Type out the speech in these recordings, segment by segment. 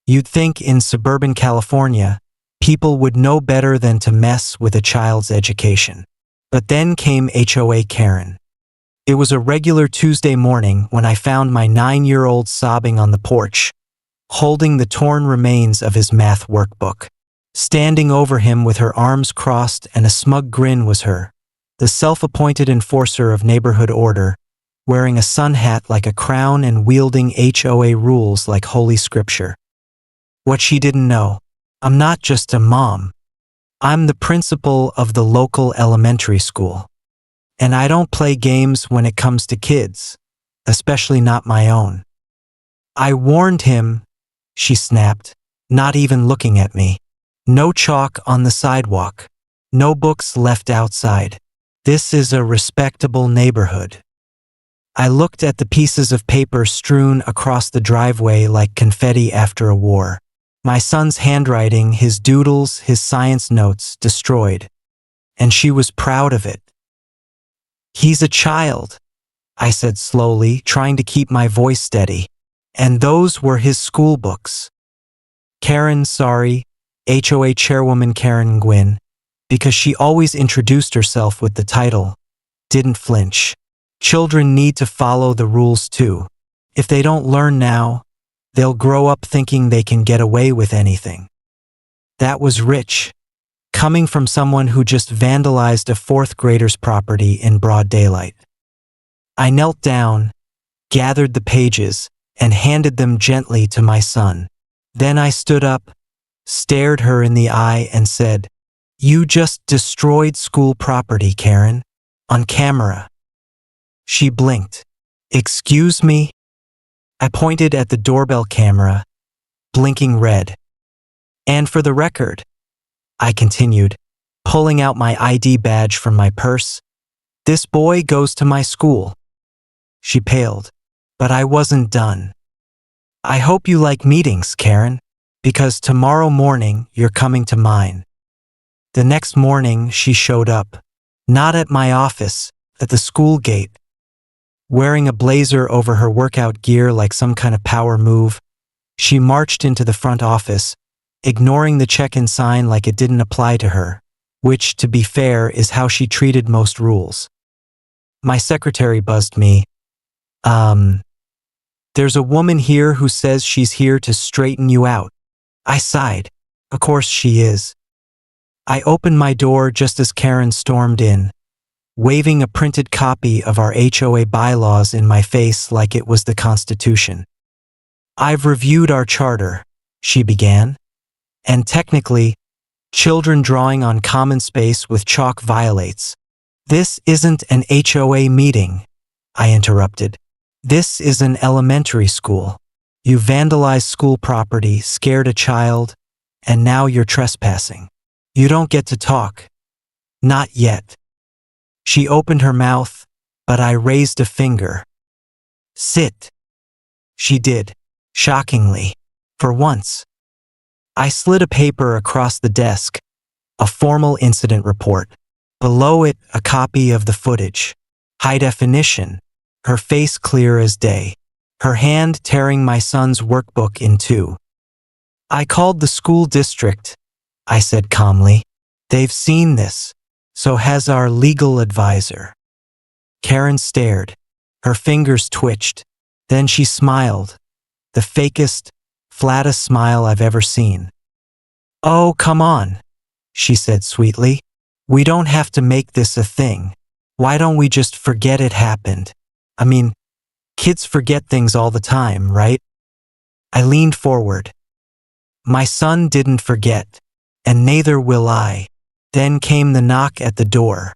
You'd think in suburban California, people would know better than to mess with a child's education. But then came HOA Karen. It was a regular Tuesday morning when I found my 9-year-old sobbing on the porch, holding the torn remains of his math workbook. Standing over him with her arms crossed and a smug grin was her, the self-appointed enforcer of neighborhood order, wearing a sun hat like a crown and wielding HOA rules like holy scripture. What she didn't know, I'm not just a mom. I'm the principal of the local elementary school. And I don't play games when it comes to kids, especially not my own. I warned him, she snapped, not even looking at me. No chalk on the sidewalk. No books left outside. This is a respectable neighborhood. I looked at the pieces of paper strewn across the driveway like confetti after a war. My son's handwriting, his doodles, his science notes destroyed. And she was proud of it. He's a child, I said slowly, trying to keep my voice steady. And those were his school books. Karen, sorry, HOA Chairwoman Karen Gwynn, because she always introduced herself with the title, didn't flinch. Children need to follow the rules too. If they don't learn now, they'll grow up thinking they can get away with anything. That was rich, coming from someone who just vandalized a fourth grader's property in broad daylight. I knelt down, gathered the pages, and handed them gently to my son. Then I stood up, stared her in the eye and said, "You just destroyed school property, Karen, on camera." She blinked. "Excuse me?" I pointed at the doorbell camera, blinking red. "And for the record," I continued, pulling out my ID badge from my purse, "this boy goes to my school." She paled, but I wasn't done. "I hope you like meetings, Karen, because tomorrow morning you're coming to mine." The next morning she showed up, not at my office, at the school gate. Wearing a blazer over her workout gear like some kind of power move, she marched into the front office, ignoring the check-in sign like it didn't apply to her, which, to be fair, is how she treated most rules. My secretary buzzed me. There's a woman here who says she's here to straighten you out." I sighed. Of course she is. I opened my door just as Karen stormed in, waving a printed copy of our HOA bylaws in my face like it was the Constitution. "I've reviewed our charter," she began, "and technically, children drawing on common space with chalk violates." "This isn't an HOA meeting," I interrupted. "This is an elementary school. You vandalized school property, scared a child, and now you're trespassing. You don't get to talk. Not yet." She opened her mouth, but I raised a finger. "Sit." She did, shockingly, for once. I slid a paper across the desk, a formal incident report. Below it, a copy of the footage. High definition, her face clear as day, her hand tearing my son's workbook in two. "I called the school district," I said calmly. "They've seen this. So has our legal advisor." Karen stared. Her fingers twitched. Then she smiled, the fakest, flattest smile I've ever seen. "Oh, come on," she said sweetly. "We don't have to make this a thing. Why don't we just forget it happened? I mean, kids forget things all the time, right?" I leaned forward. "My son didn't forget, and neither will I." Then came the knock at the door.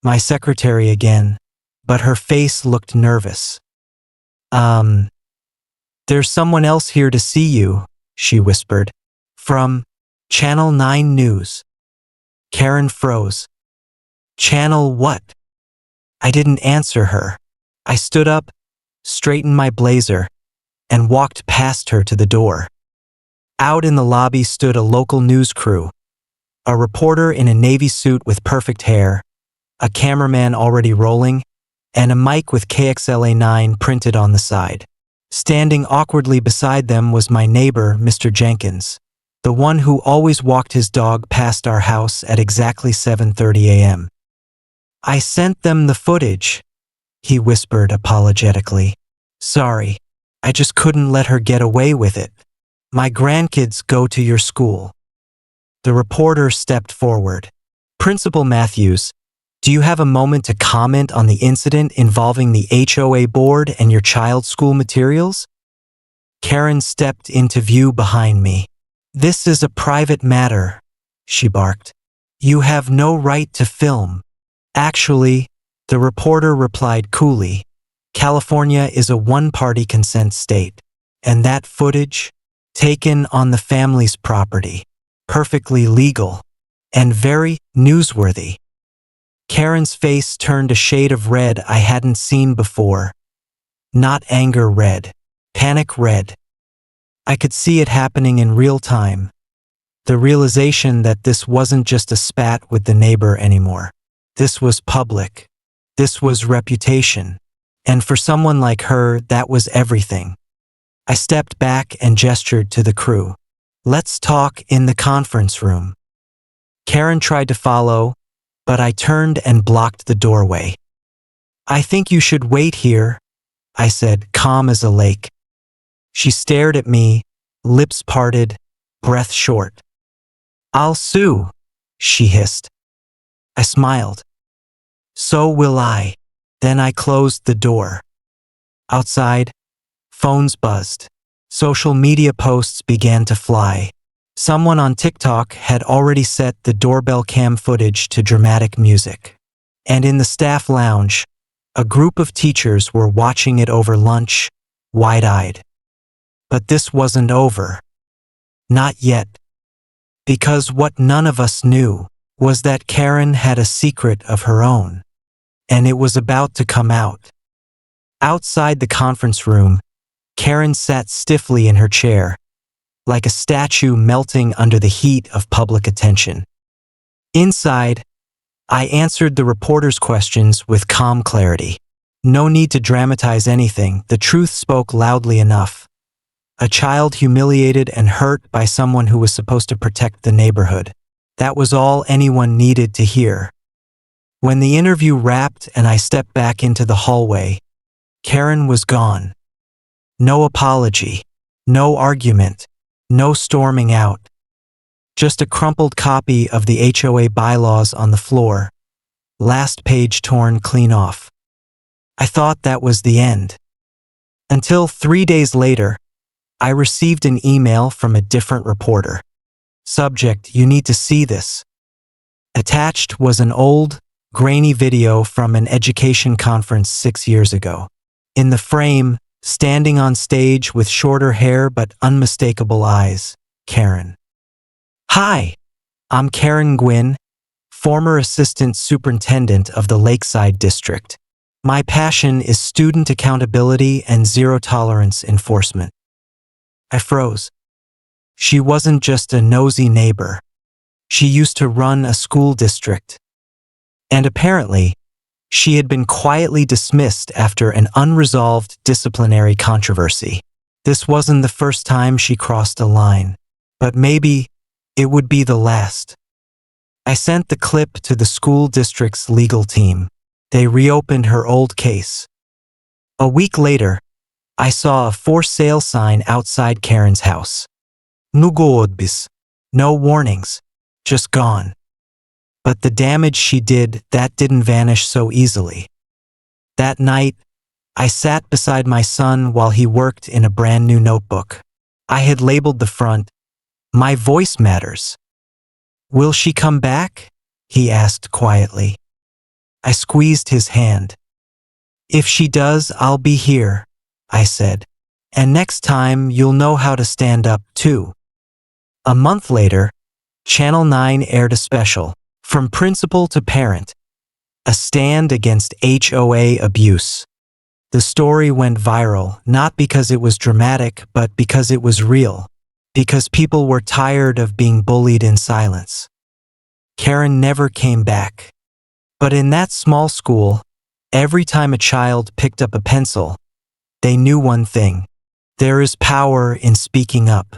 My secretary again, but her face looked nervous. "There's someone else here to see you," she whispered. "From Channel 9 News." Karen froze. "Channel what?" I didn't answer her. I stood up, straightened my blazer, and walked past her to the door. Out in the lobby stood a local news crew. A reporter in a navy suit with perfect hair, a cameraman already rolling, and a mic with KXLA9 printed on the side. Standing awkwardly beside them was my neighbor, Mr. Jenkins, the one who always walked his dog past our house at exactly 7:30 a.m. "I sent them the footage," he whispered apologetically. "Sorry, I just couldn't let her get away with it. My grandkids go to your school." The reporter stepped forward. "Principal Matthews, do you have a moment to comment on the incident involving the HOA board and your child's school materials?" Karen stepped into view behind me. "This is a private matter," she barked. "You have no right to film." "Actually," the reporter replied coolly, "California is a one-party consent state, and that footage, taken on the family's property, perfectly legal and very newsworthy." Karen's face turned a shade of red I hadn't seen before. Not anger red, panic red. I could see it happening in real time. The realization that this wasn't just a spat with the neighbor anymore. This was public. This was reputation. And for someone like her, that was everything. I stepped back and gestured to the crew. "Let's talk in the conference room." Karen tried to follow, but I turned and blocked the doorway. "I think you should wait here," I said, calm as a lake. She stared at me, lips parted, breath short. "I'll sue," she hissed. I smiled. "So will I." Then I closed the door. Outside, phones buzzed. Social media posts began to fly. Someone on TikTok had already set the doorbell cam footage to dramatic music. And in the staff lounge, a group of teachers were watching it over lunch, wide-eyed. But this wasn't over. Not yet. Because what none of us knew was that Karen had a secret of her own. And it was about to come out. Outside the conference room, Karen sat stiffly in her chair, like a statue melting under the heat of public attention. Inside, I answered the reporter's questions with calm clarity. No need to dramatize anything, the truth spoke loudly enough. A child humiliated and hurt by someone who was supposed to protect the neighborhood. That was all anyone needed to hear. When the interview wrapped and I stepped back into the hallway, Karen was gone. No apology, no argument, no storming out. Just a crumpled copy of the HOA bylaws on the floor, last page torn clean off. I thought that was the end. Until 3 days later, I received an email from a different reporter. Subject: "You need to see this." Attached was an old, grainy video from an education conference 6 years ago. In the frame, standing on stage with shorter hair but unmistakable eyes, Karen. "Hi, I'm Karen Gwynn, former assistant superintendent of the Lakeside District. My passion is student accountability and zero-tolerance enforcement." I froze. She wasn't just a nosy neighbor. She used to run a school district. And apparently, she had been quietly dismissed after an unresolved disciplinary controversy. This wasn't the first time she crossed a line, but maybe it would be the last. I sent the clip to the school district's legal team. They reopened her old case. A week later, I saw a for sale sign outside Karen's house. Nugoodbis. No warnings. Just gone. But the damage she did, that didn't vanish so easily. That night, I sat beside my son while he worked in a brand new notebook. I had labeled the front, "My voice matters." "Will she come back?" he asked quietly. I squeezed his hand. "If she does, I'll be here," I said. "And next time you'll know how to stand up too." A month later, Channel 9 aired a special, From Principal to Parent, a stand against HOA abuse. The story went viral, not because it was dramatic, but because it was real. Because people were tired of being bullied in silence. Karen never came back. But in that small school, every time a child picked up a pencil, they knew one thing: There is power in speaking up.